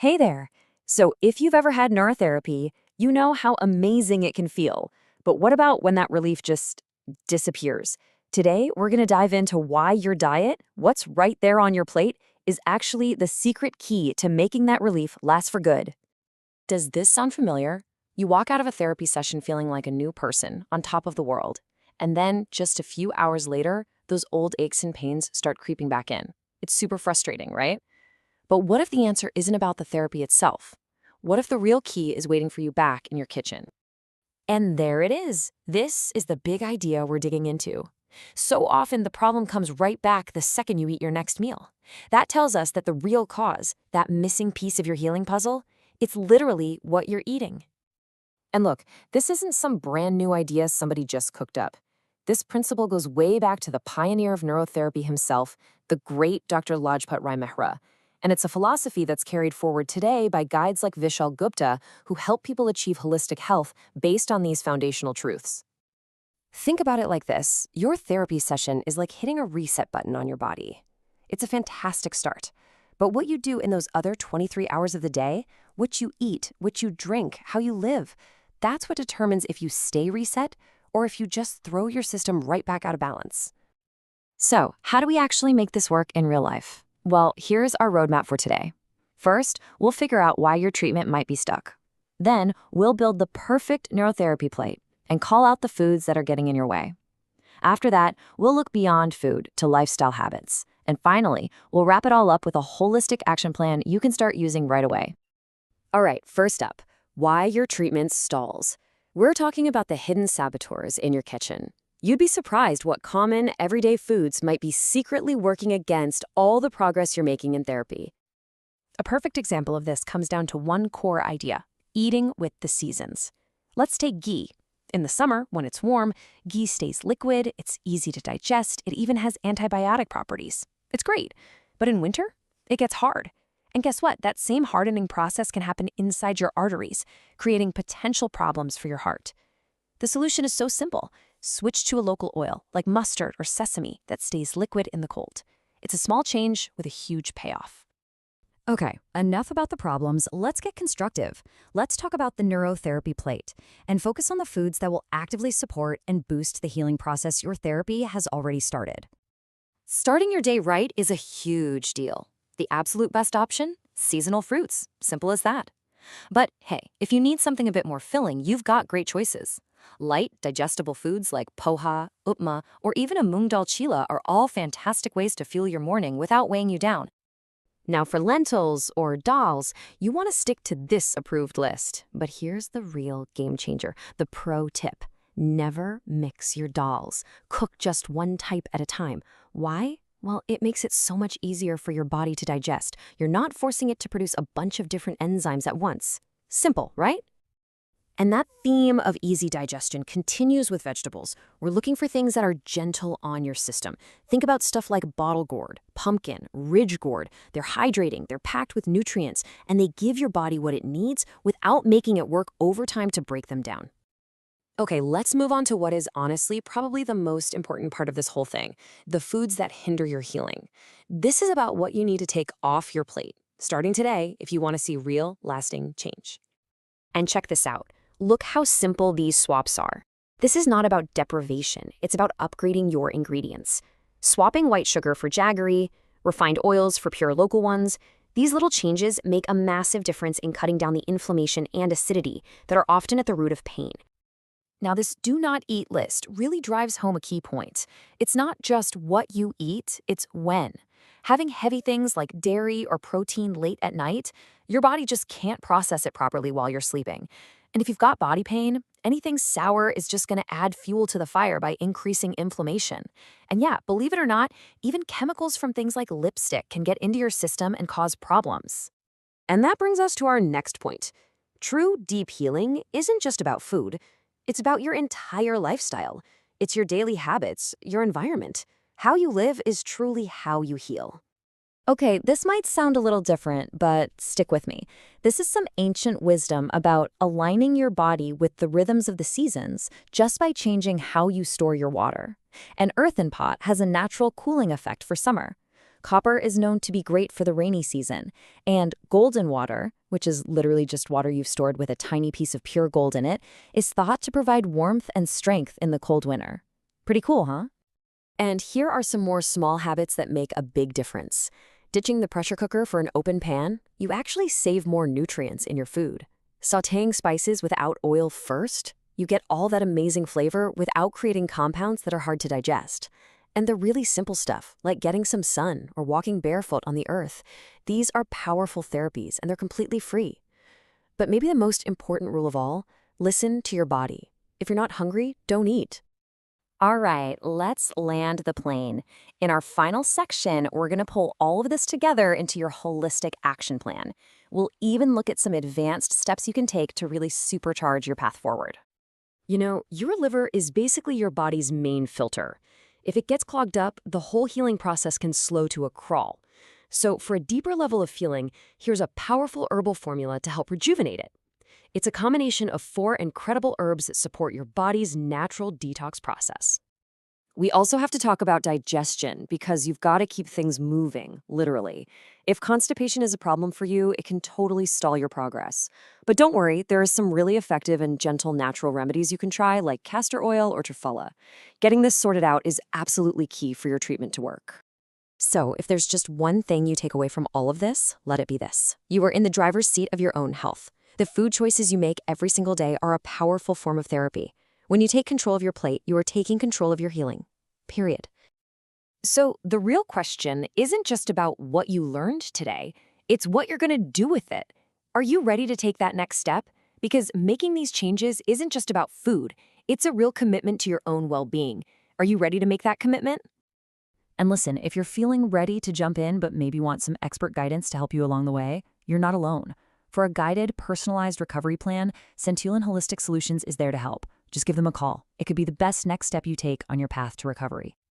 Hey there. So, if you've ever had neurotherapy, you know how amazing it can feel. But what about when that relief just disappears? Today, we're going to dive into why your diet, what's right there on your plate, is actually the secret key to making that relief last for good. Does this sound familiar? You walk out of a therapy session feeling like a new person, on top of the world. And then, just a few hours later, those old aches and pains start creeping back in. It's super frustrating, right? But what if the answer isn't about the therapy itself? What if the real key is waiting for you back in your kitchen? And there it is. This is the big idea we're digging into. So often the problem comes right back the second you eat your next meal. That tells us that the real cause, that missing piece of your healing puzzle, it's literally what you're eating. And look, this isn't some brand new idea somebody just cooked up. This principle goes way back to the pioneer of neurotherapy himself, the great Dr. Lajpat Rai Mehra. And it's a philosophy that's carried forward today by guides like Vishal Gupta, who help people achieve holistic health based on these foundational truths. Think about it like this. Your therapy session is like hitting a reset button on your body. It's a fantastic start. But what you do in those other 23 hours of the day, what you eat, what you drink, how you live, that's what determines if you stay reset or if you just throw your system right back out of balance. So, how do we actually make this work in real life? Well, here's our roadmap for today. First, we'll figure out why your treatment might be stuck. Then, we'll build the perfect neurotherapy plate and call out the foods that are getting in your way. After that, we'll look beyond food to lifestyle habits. And finally, we'll wrap it all up with a holistic action plan you can start using right away. All right, first up, why your treatment stalls. We're talking about the hidden saboteurs in your kitchen. You'd be surprised what common, everyday foods might be secretly working against all the progress you're making in therapy. A perfect example of this comes down to one core idea: eating with the seasons. Let's take ghee. In the summer, when it's warm, ghee stays liquid, it's easy to digest, it even has antibiotic properties. It's great. But in winter, it gets hard. And guess what? That same hardening process can happen inside your arteries, creating potential problems for your heart. The solution is so simple. Switch to a local oil, like mustard or sesame, that stays liquid in the cold. It's a small change with a huge payoff. Okay, enough about the problems. Let's get constructive. Let's talk about the neurotherapy plate and focus on the foods that will actively support and boost the healing process your therapy has already started. Starting your day right is a huge deal. The absolute best option? Seasonal fruits. Simple as that. But hey, if you need something a bit more filling, you've got great choices. Light, digestible foods like poha, upma, or even a moong dal chila are all fantastic ways to fuel your morning without weighing you down. Now for lentils or dals, you want to stick to this approved list. But here's the real game changer, the pro tip. Never mix your dals. Cook just one type at a time. Why? Well, it makes it so much easier for your body to digest. You're not forcing it to produce a bunch of different enzymes at once. Simple, right? And that theme of easy digestion continues with vegetables. We're looking for things that are gentle on your system. Think about stuff like bottle gourd, pumpkin, ridge gourd. They're hydrating, they're packed with nutrients, and they give your body what it needs without making it work overtime to break them down. Okay, let's move on to what is honestly probably the most important part of this whole thing, the foods that hinder your healing. This is about what you need to take off your plate, starting today if you want to see real, lasting change. And check this out. Look how simple these swaps are. This is not about deprivation. It's about upgrading your ingredients. Swapping white sugar for jaggery, refined oils for pure local ones, these little changes make a massive difference in cutting down the inflammation and acidity that are often at the root of pain. Now, this do not eat list really drives home a key point. It's not just what you eat, it's when. Having heavy things like dairy or protein late at night, your body just can't process it properly while you're sleeping. And if you've got body pain, anything sour is just going to add fuel to the fire by increasing inflammation. And yeah, believe it or not, even chemicals from things like lipstick can get into your system and cause problems. And that brings us to our next point. True deep healing isn't just about food. It's about your entire lifestyle. It's your daily habits, your environment. How you live is truly how you heal. Okay, this might sound a little different, but stick with me. This is some ancient wisdom about aligning your body with the rhythms of the seasons just by changing how you store your water. An earthen pot has a natural cooling effect for summer. Copper is known to be great for the rainy season. And golden water, which is literally just water you've stored with a tiny piece of pure gold in it, is thought to provide warmth and strength in the cold winter. Pretty cool, huh? And here are some more small habits that make a big difference. Ditching the pressure cooker for an open pan, you actually save more nutrients in your food. Sautéing spices without oil first, you get all that amazing flavor without creating compounds that are hard to digest. And the really simple stuff, like getting some sun or walking barefoot on the earth, these are powerful therapies and they're completely free. But maybe the most important rule of all, listen to your body. If you're not hungry, don't eat. All right, let's land the plane. In our final section, we're going to pull all of this together into your holistic action plan. We'll even look at some advanced steps you can take to really supercharge your path forward. You know, your liver is basically your body's main filter. If it gets clogged up, the whole healing process can slow to a crawl. So for a deeper level of feeling, here's a powerful herbal formula to help rejuvenate it. It's a combination of 4 incredible herbs that support your body's natural detox process. We also have to talk about digestion because you've got to keep things moving, literally. If constipation is a problem for you, it can totally stall your progress. But don't worry, there are some really effective and gentle natural remedies you can try, like castor oil or triphala. Getting this sorted out is absolutely key for your treatment to work. So, if there's just one thing you take away from all of this, let it be this. You are in the driver's seat of your own health. The food choices you make every single day are a powerful form of therapy. When you take control of your plate, you are taking control of your healing. Period. So the real question isn't just about what you learned today, it's what you're going to do with it. Are you ready to take that next step? Because making these changes isn't just about food, it's a real commitment to your own well-being. Are you ready to make that commitment? And listen, if you're feeling ready to jump in but maybe want some expert guidance to help you along the way, you're not alone. For a guided, personalized recovery plan, Santulan Holistic Solutions is there to help. Just give them a call. It could be the best next step you take on your path to recovery.